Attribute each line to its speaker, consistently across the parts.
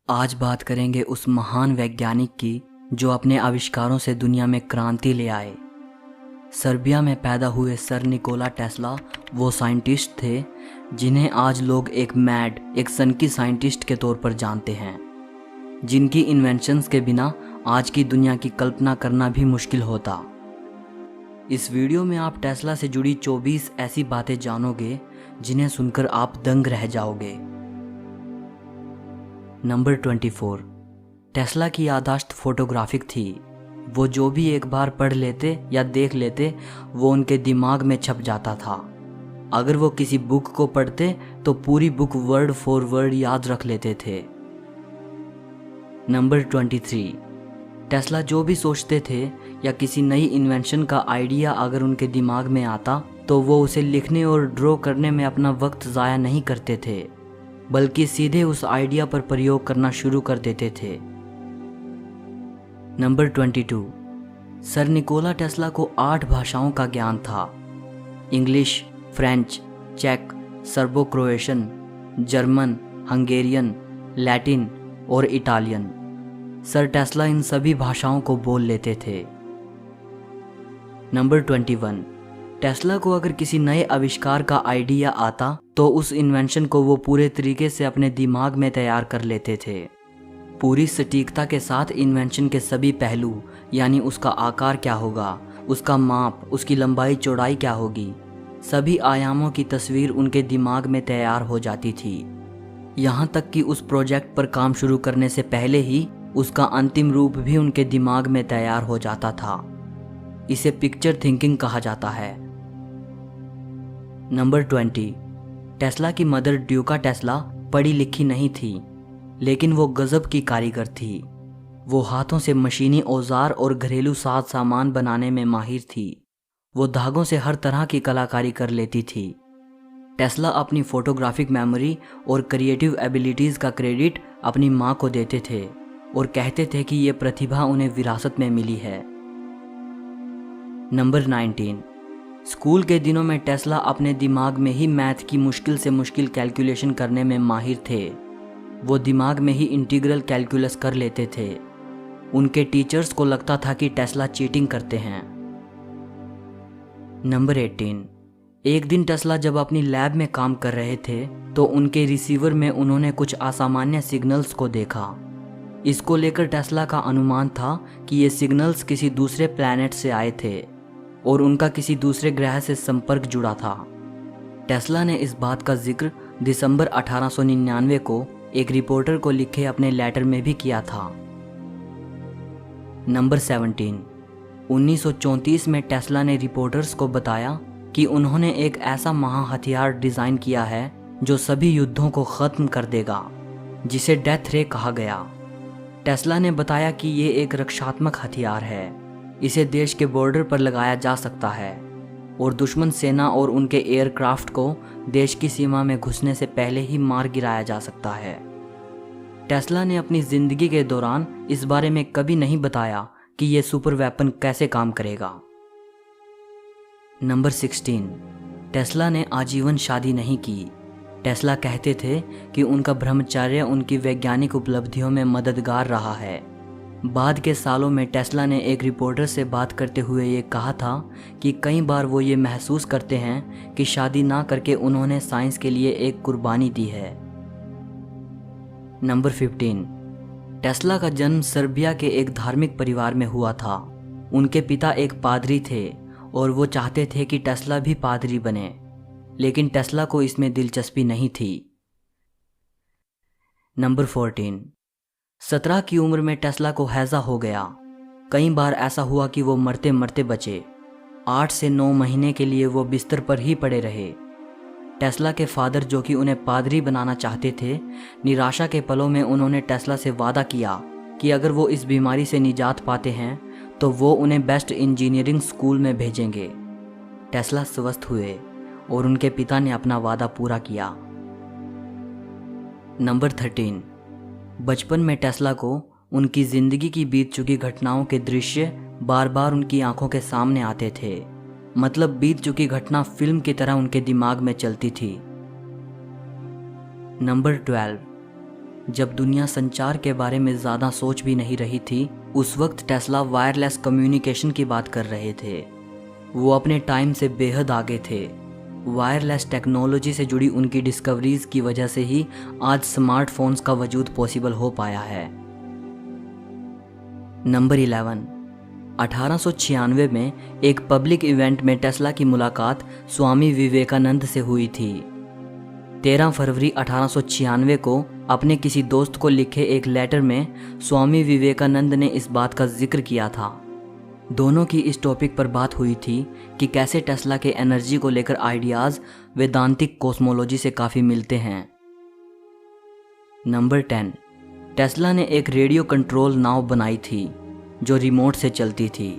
Speaker 1: आज बात करेंगे उस महान वैज्ञानिक की जो अपने आविष्कारों से दुनिया में क्रांति ले आए। सर्बिया में पैदा हुए सर निकोला टेस्ला वो साइंटिस्ट थे जिन्हें आज लोग एक सनकी साइंटिस्ट के तौर पर जानते हैं, जिनकी इन्वेंशंस के बिना आज की दुनिया की कल्पना करना भी मुश्किल होता। इस वीडियो में आप टेस्ला से जुड़ी 24 ऐसी बातें जानोगे जिन्हें सुनकर आप दंग रह जाओगे। नंबर 24। टेस्ला की याददाश्त फोटोग्राफिक थी। वो जो भी एक बार पढ़ लेते या देख लेते वो उनके दिमाग में छप जाता था। अगर वो किसी बुक को पढ़ते तो पूरी बुक वर्ड फॉर वर्ड याद रख लेते थे। नंबर 23। टेस्ला जो भी सोचते थे या किसी नई इन्वेंशन का आइडिया अगर उनके दिमाग में आता तो वो उसे लिखने और ड्रॉ करने में अपना वक्त ज़ाया नहीं करते थे, बल्कि सीधे उस आइडिया पर प्रयोग करना शुरू कर देते थे। नंबर 22। सर निकोला टेस्ला को 8 भाषाओं का ज्ञान था। इंग्लिश, फ्रेंच, चेक, Serbo Croatian, German, Hungarian, Latin और इटालियन। सर टेस्ला इन सभी भाषाओं को बोल लेते थे। नंबर 21। टेस्ला को अगर किसी नए आविष्कार का आइडिया आता तो उस इन्वेंशन को वो पूरे तरीके से अपने दिमाग में तैयार कर लेते थे। पूरी सटीकता के साथ इन्वेंशन के सभी पहलू, यानी उसका आकार क्या होगा, उसका माप, उसकी लंबाई चौड़ाई क्या होगी, सभी आयामों की तस्वीर उनके दिमाग में तैयार हो जाती थी। यहाँ तक कि उस प्रोजेक्ट पर काम शुरू करने से पहले ही उसका अंतिम रूप भी उनके दिमाग में तैयार हो जाता था। इसे पिक्चर थिंकिंग कहा जाता है। नंबर 20। टेस्ला की मदर ड्यूका टेस्ला पढ़ी लिखी नहीं थी, लेकिन वो गजब की कारीगर थी। वो हाथों से मशीनी औजार और घरेलू साज सामान बनाने में माहिर थी। वो धागों से हर तरह की कलाकारी कर लेती थी। टेस्ला अपनी फोटोग्राफिक मेमोरी और क्रिएटिव एबिलिटीज़ का क्रेडिट अपनी माँ को देते थे और कहते थे कि ये प्रतिभा उन्हें विरासत में मिली है। नंबर 19। स्कूल के दिनों में टेस्ला अपने दिमाग में ही मैथ की मुश्किल से मुश्किल कैलकुलेशन करने में माहिर थे। वो दिमाग में ही इंटीग्रल कैलकुलस कर लेते थे। उनके टीचर्स को लगता था कि टेस्ला चीटिंग करते हैं। नंबर 18। एक दिन टेस्ला जब अपनी लैब में काम कर रहे थे तो उनके रिसीवर में उन्होंने कुछ असामान्य सिग्नल्स को देखा। इसको लेकर टेस्ला का अनुमान था कि ये सिग्नल्स किसी दूसरे प्लैनेट से आए थे और उनका किसी दूसरे ग्रह से संपर्क जुड़ा था। टेस्ला ने इस बात का जिक्र दिसंबर 1899 को एक रिपोर्टर को लिखे अपने लेटर में भी किया था। नंबर 17। 1934 में टेस्ला ने रिपोर्टर्स को बताया कि उन्होंने एक ऐसा महाहथियार डिज़ाइन किया है जो सभी युद्धों को ख़त्म कर देगा, जिसे डेथ रे कहा गया। टेस्ला ने बताया कि ये एक रक्षात्मक हथियार है। इसे देश के बॉर्डर पर लगाया जा सकता है और दुश्मन सेना और उनके एयरक्राफ्ट को देश की सीमा में घुसने से पहले ही मार गिराया जा सकता है। टेस्ला ने अपनी ज़िंदगी के दौरान इस बारे में कभी नहीं बताया कि यह सुपर वेपन कैसे काम करेगा। नंबर 16। टेस्ला ने आजीवन शादी नहीं की। टेस्ला कहते थे कि उनका ब्रह्मचर्य उनकी वैज्ञानिक उपलब्धियों में मददगार रहा है। बाद के सालों में टेस्ला ने एक रिपोर्टर से बात करते हुए ये कहा था कि कई बार वो ये महसूस करते हैं कि शादी ना करके उन्होंने साइंस के लिए एक कुर्बानी दी है। नंबर 15। टेस्ला का जन्म सर्बिया के एक धार्मिक परिवार में हुआ था। उनके पिता एक पादरी थे और वो चाहते थे कि टेस्ला भी पादरी बने, लेकिन टेस्ला को इसमें दिलचस्पी नहीं थी। नंबर 14। 17 की उम्र में टेस्ला को हैज़ा हो गया। कई बार ऐसा हुआ कि वो मरते मरते बचे। 8 से 9 महीने के लिए वो बिस्तर पर ही पड़े रहे। टेस्ला के फादर, जो कि उन्हें पादरी बनाना चाहते थे, निराशा के पलों में उन्होंने टेस्ला से वादा किया कि अगर वो इस बीमारी से निजात पाते हैं तो वो उन्हें बेस्ट इंजीनियरिंग स्कूल में भेजेंगे। टेस्ला स्वस्थ हुए और उनके पिता ने अपना वादा पूरा किया। नंबर 13। बचपन में टेस्ला को उनकी ज़िंदगी की बीत चुकी घटनाओं के दृश्य बार बार उनकी आंखों के सामने आते थे। मतलब बीत चुकी घटना फिल्म की तरह उनके दिमाग में चलती थी। नंबर 12। जब दुनिया संचार के बारे में ज़्यादा सोच भी नहीं रही थी, उस वक्त टेस्ला वायरलेस कम्युनिकेशन की बात कर रहे थे। वो अपने टाइम से बेहद आगे थे। वायरलेस टेक्नोलॉजी से जुड़ी उनकी डिस्कवरीज की वजह से ही आज स्मार्टफोन्स का वजूद पॉसिबल हो पाया है। नंबर 11, 1896 में एक पब्लिक इवेंट में टेस्ला की मुलाकात स्वामी विवेकानंद से हुई थी। 13 फरवरी 1896 को अपने किसी दोस्त को लिखे एक लेटर में स्वामी विवेकानंद ने इस बात का जिक्र किया था। दोनों की इस टॉपिक पर बात हुई थी कि कैसे टेस्ला के एनर्जी को लेकर आइडियाज़ वेदांतिक कॉस्मोलॉजी से काफ़ी मिलते हैं। नंबर 10, टेस्ला ने एक रेडियो कंट्रोल नाव बनाई थी जो रिमोट से चलती थी।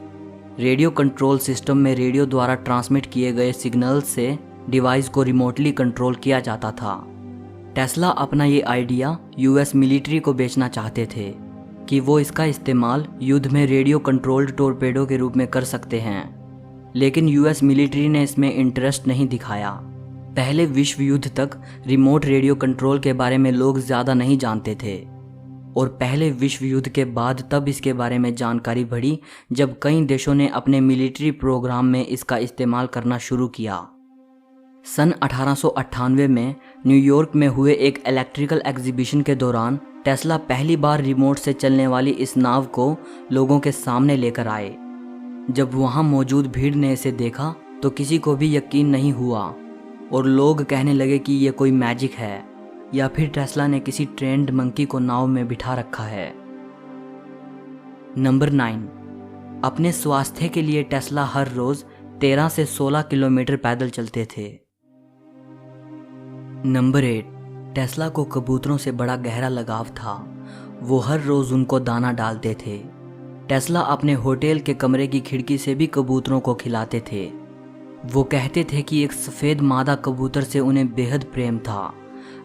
Speaker 1: रेडियो कंट्रोल सिस्टम में रेडियो द्वारा ट्रांसमिट किए गए सिग्नल से डिवाइस को रिमोटली कंट्रोल किया जाता था। टेस्ला अपना ये आइडिया यूएस मिलिट्री को बेचना चाहते थे कि वो इसका इस्तेमाल युद्ध में रेडियो कंट्रोल्ड टोरपेडो के रूप में कर सकते हैं, लेकिन यूएस मिलिट्री ने इसमें इंटरेस्ट नहीं दिखाया। पहले विश्व युद्ध तक रिमोट रेडियो कंट्रोल के बारे में लोग ज़्यादा नहीं जानते थे, और पहले विश्व युद्ध के बाद तब इसके बारे में जानकारी बढ़ी जब कई देशों ने अपने मिलिट्री प्रोग्राम में इसका इस्तेमाल करना शुरू किया। सन 1898 में न्यूयॉर्क में हुए एक इलेक्ट्रिकल एग्जीबिशन के दौरान टेस्ला पहली बार रिमोट से चलने वाली इस नाव को लोगों के सामने लेकर आए। जब वहां मौजूद भीड़ ने इसे देखा तो किसी को भी यकीन नहीं हुआ और लोग कहने लगे कि ये कोई मैजिक है या फिर टेस्ला ने किसी ट्रेंड मंकी को नाव में बिठा रखा है। नंबर 9, अपने स्वास्थ्य के लिए टेस्ला हर रोज 13 से 16 किलोमीटर पैदल चलते थे। नंबर 8, टेस्ला को कबूतरों से बड़ा गहरा लगाव था। वो हर रोज उनको दाना डालते थे। टेस्ला अपने होटल के कमरे की खिड़की से भी कबूतरों को खिलाते थे। वो कहते थे कि एक सफ़ेद मादा कबूतर से उन्हें बेहद प्रेम था,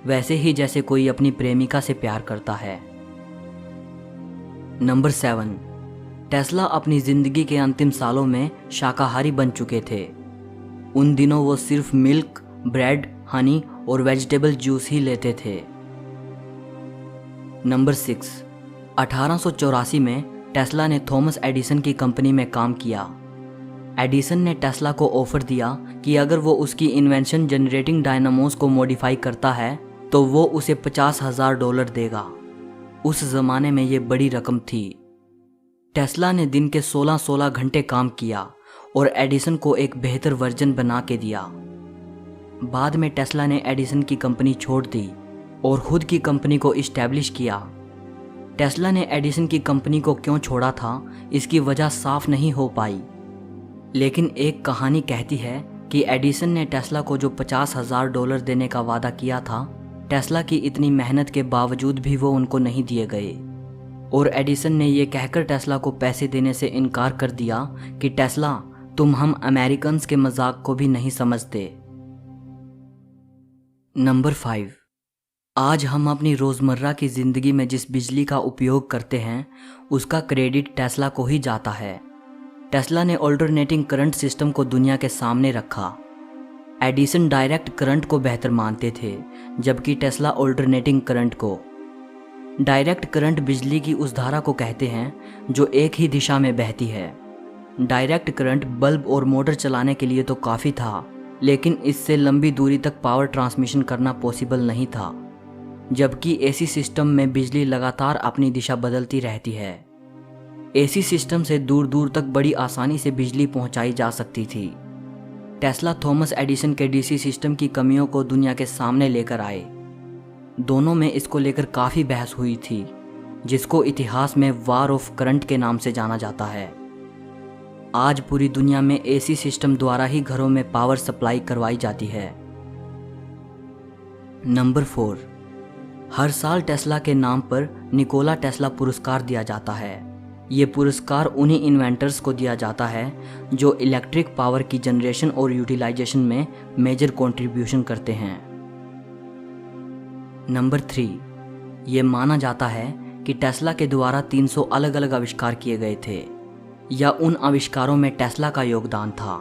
Speaker 1: वैसे ही जैसे कोई अपनी प्रेमिका से प्यार करता है। नंबर 7, टेस्ला अपनी ज़िंदगी के अंतिम सालों में शाकाहारी बन चुके थे। उन दिनों वो सिर्फ मिल्क, ब्रेड, हनी और वेजिटेबल जूस ही लेते थे। नंबर 6, 1884 में टेस्ला ने थॉमस एडिसन की कंपनी में काम किया। एडिसन ने टेस्ला को ऑफर दिया कि अगर वो उसकी इन्वेंशन जनरेटिंग डायनामोस को मॉडिफाई करता है तो वो उसे $50,000 देगा। उस ज़माने में ये बड़ी रकम थी। टेस्ला ने दिन के 16-16 घंटे काम किया और एडिसन को एक बेहतर वर्जन बना के दिया। बाद में टेस्ला ने एडिसन की कंपनी छोड़ दी और खुद की कंपनी को इस्टेब्लिश किया। टेस्ला ने एडिसन की कंपनी को क्यों छोड़ा था, इसकी वजह साफ नहीं हो पाई, लेकिन एक कहानी कहती है कि एडिसन ने टेस्ला को जो $50,000 देने का वादा किया था, टेस्ला की इतनी मेहनत के बावजूद भी वो उनको नहीं दिए गए और एडिसन ने ये कहकर टेस्ला को पैसे देने से इनकार कर दिया कि टेस्ला, तुम हम अमेरिकन्स के मजाक को भी नहीं समझते। नंबर 5, आज हम अपनी रोज़मर्रा की ज़िंदगी में जिस बिजली का उपयोग करते हैं उसका क्रेडिट टेस्ला को ही जाता है। टेस्ला ने ऑल्टरनेटिंग करंट सिस्टम को दुनिया के सामने रखा। एडिसन डायरेक्ट करंट को बेहतर मानते थे, जबकि टेस्ला ऑल्टरनेटिंग करंट को। डायरेक्ट करंट बिजली की उस धारा को कहते हैं जो एक ही दिशा में बहती है। डायरेक्ट करंट बल्ब और मोटर चलाने के लिए तो काफ़ी था, लेकिन इससे लंबी दूरी तक पावर ट्रांसमिशन करना पॉसिबल नहीं था, जबकि एसी सिस्टम में बिजली लगातार अपनी दिशा बदलती रहती है। एसी सिस्टम से दूर दूर तक बड़ी आसानी से बिजली पहुंचाई जा सकती थी। टेस्ला थॉमस एडिसन के डीसी सिस्टम की कमियों को दुनिया के सामने लेकर आए। दोनों में इसको लेकर काफ़ी बहस हुई थी, जिसको इतिहास में वार ऑफ करंट के नाम से जाना जाता है। आज पूरी दुनिया में एसी सिस्टम द्वारा ही घरों में पावर सप्लाई करवाई जाती है। नंबर 4, हर साल टेस्ला के नाम पर निकोला टेस्ला पुरस्कार दिया जाता है। ये पुरस्कार उन्हीं इन्वेंटर्स को दिया जाता है जो इलेक्ट्रिक पावर की जनरेशन और यूटिलाइजेशन में मेजर कंट्रीब्यूशन करते हैं। नंबर 3, ये माना जाता है कि टेस्ला के द्वारा 300 अलग अलग आविष्कार किए गए थे या उन आविष्कारों में टेस्ला का योगदान था।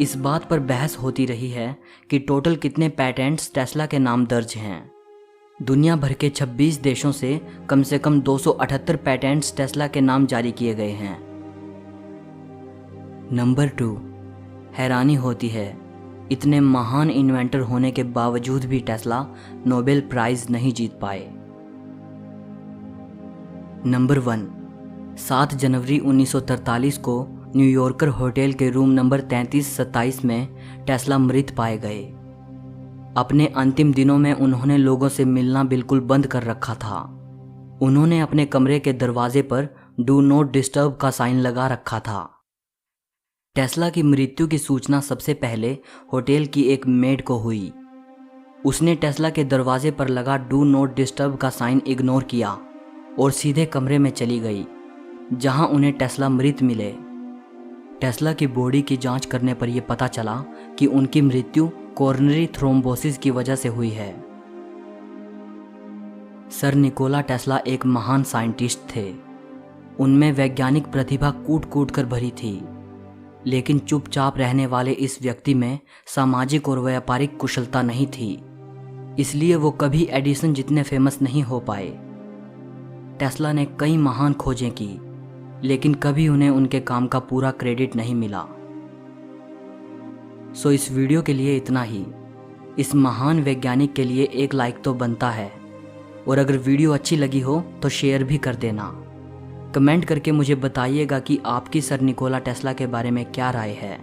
Speaker 1: इस बात पर बहस होती रही है कि टोटल कितने पैटेंट्स टेस्ला के नाम दर्ज हैं। दुनिया भर के 26 देशों से कम 278 पैटेंट्स टेस्ला के नाम जारी किए गए हैं। नंबर 2, हैरानी होती है, इतने महान इन्वेंटर होने के बावजूद भी टेस्ला नोबेल प्राइज नहीं जीत पाए। नंबर 1, 7 जनवरी 1943 को न्यूयॉर्कर होटल के रूम नंबर 3327 में टेस्ला मृत पाए गए। अपने अंतिम दिनों में उन्होंने लोगों से मिलना बिल्कुल बंद कर रखा था। उन्होंने अपने कमरे के दरवाजे पर डू नॉट डिस्टर्ब का साइन लगा रखा था। टेस्ला की मृत्यु की सूचना सबसे पहले होटल की एक मेड को हुई। उसने टेस्ला के दरवाजे पर लगा डू नॉट डिस्टर्ब का साइन इग्नोर किया और सीधे कमरे में चली गई, जहां उन्हें टेस्ला मृत मिले। टेस्ला की बॉडी की जांच करने पर यह पता चला कि उनकी मृत्यु कोरोनरी थ्रोम्बोसिस की वजह से हुई है। सर निकोला टेस्ला एक महान साइंटिस्ट थे। उनमें वैज्ञानिक प्रतिभा कूट कूट कर भरी थी, लेकिन चुपचाप रहने वाले इस व्यक्ति में सामाजिक और व्यापारिक कुशलता नहीं थी। इसलिए वो कभी एडिसन जितने फेमस नहीं हो पाए। टेस्ला ने कई महान खोजें की, लेकिन कभी उन्हें उनके काम का पूरा क्रेडिट नहीं मिला। सो इस वीडियो के लिए इतना ही। इस महान वैज्ञानिक के लिए एक लाइक तो बनता है, और अगर वीडियो अच्छी लगी हो तो शेयर भी कर देना। कमेंट करके मुझे बताइएगा कि आपकी सर निकोला टेस्ला के बारे में क्या राय है।